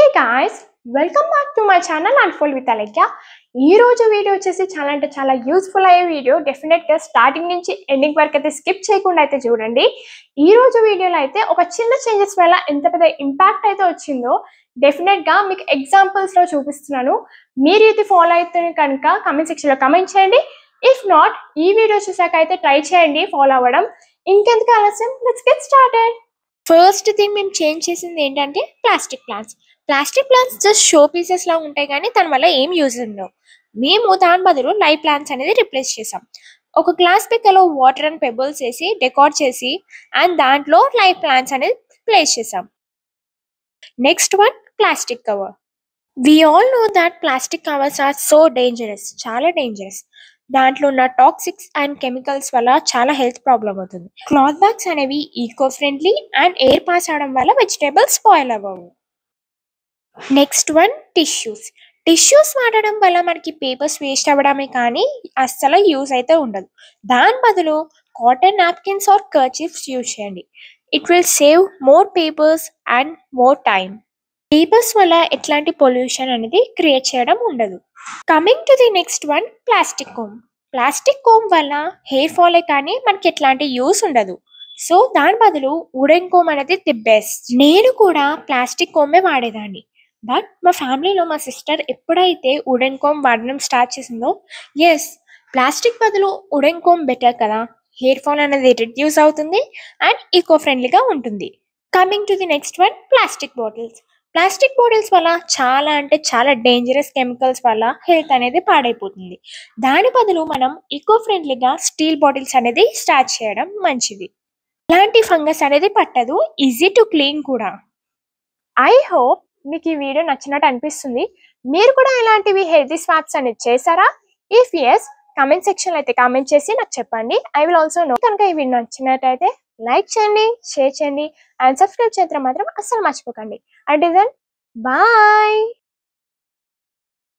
Hey guys, welcome back to my channel Unfold with Alekya. ఈ రోజు video వచ్చేసి చాలా అంటే చాలా యూస్ఫుల్ అయ్యే వీడియో. డెఫినెట్ గా స్టార్టింగ్ నుంచి ఎండింగ్ వరకు అయితే స్కిప్ చేయకుండా అయితే చూడండి. ఈ రోజు వీడియోలో అయితే ఒక చిన్న చేంజెస్ వల్ల ఎంత పెద్ద ఇంపాక్ట్ అయితే వచ్చిందో డెఫినెట్ గా మీకు ఎగ్జాంపుల్స్ లో చూపిస్తున్నాను. మీరు ఇది ఫాలో అయితే కనుక కామెంట్ సెక్షన్ లో కామెంట్ చేయండి. ఇఫ్ నాట్ ఈ వీడియో చూసాక అయితే ట్రై చేయండి ఫాలో అవ్వడం. ఇంకెందుకు ఆలస్యం, let's get started. First thing మేము చేంజ్ చేసింది ఏంటంటే plastic plants just showpieces లా ఉంటాయి కానీ దాని వల్ల ఏం యూజ్ ఉండవు. మేము దాని బదులు లైవ్ ప్లాంట్స్ అనేది రిప్లేస్ చేసాం. ఒక గ్లాస్ పిక్కలో వాటర్ అండ్ పెబుల్స్ వేసి డెకార్ చేసి అండ్ దాంట్లో లైవ్ ప్లాంట్స్ అనేది ప్లేస్ చేసాం. Next one, plastic cover. We all know that plastic covers are so dangerous, చాలా డేంజరస్. దాంట్లో ఉన్న టాక్సిక్స్ అండ్ కెమికల్స్ వల్ల చాలా హెల్త్ ప్రాబ్లం అవుతుంది. క్లాత్ బ్యాగ్స్ అనేవి eco friendly and air pass అవడం వల్ల వెజిటేబుల్స్ స్పాయిల్ అవ్వవు. నెక్స్ట్ వన్, టిష్యూస్ వాడడం వల్ల మనకి పేపర్స్ వేస్ట్ అవ్వడమే కానీ అస్సలు యూజ్ అయితే ఉండదు. దాని బదులు cotton napkins or kerchiefs use చేయండి. It will save more papers and more time. Papers వల్ల ఎట్లాంటి పొల్యూషన్ అనేది క్రియేట్ చేయడం ఉండదు. Coming to the next one, plastic comb వల్ల హెయిర్ ఫాలే కానీ మనకి ఎట్లాంటి యూస్ ఉండదు. సో దాని బదులు వుడెన్ కోమ్ అనేది ది బెస్ట్. నేను కూడా ప్లాస్టిక్ కోమే వాడేదాన్ని. బట్ మా ఫ్యామిలీలో మా సిస్టర్ ఎప్పుడైతే వుడెన్ కోమ్ వాడడం స్టార్ట్ చేసిందో, ఎస్, ప్లాస్టిక్ బదులు వుడెన్ కోమ్ బెటర్ కదా, హెయిర్ ఫాల్ అనేది రిడ్యూస్ అవుతుంది అండ్ ఈకో ఫ్రెండ్లీగా ఉంటుంది. Coming to the next one, plastic bottles వల్ల చాలా అంటే చాలా డేంజరస్ కెమికల్స్ వల్ల హెల్త్ అనేది పాడైపోతుంది. దాని బదులు మనం ఈకో ఫ్రెండ్లీగా స్టీల్ బాటిల్స్ అనేది స్టార్ట్ చేయడం మంచిది. ఇలాంటి ఫంగస్ అనేది పట్టదు, ఈజీ టు క్లీన్ కూడా. ఐ హోప్ మీకు ఈ వీడియో నచ్చినట్టు అనిపిస్తుంది. మీరు కూడా ఇలాంటివి హెల్తీ స్వాప్స్ అనేది చేశారా? ఇఫ్ ఎస్, కామెంట్ సెక్షన్ లో అయితే కామెంట్ చేసి నాకు చెప్పండి. I will also know. కనుక ఈ వీడియో నచ్చినట్టయితే లైక్ చేయండి, షేర్ చేయండి అండ్ సబ్స్క్రైబ్ చేయడం మాత్రం అస్సలు మర్చిపోకండి. Until then, bye.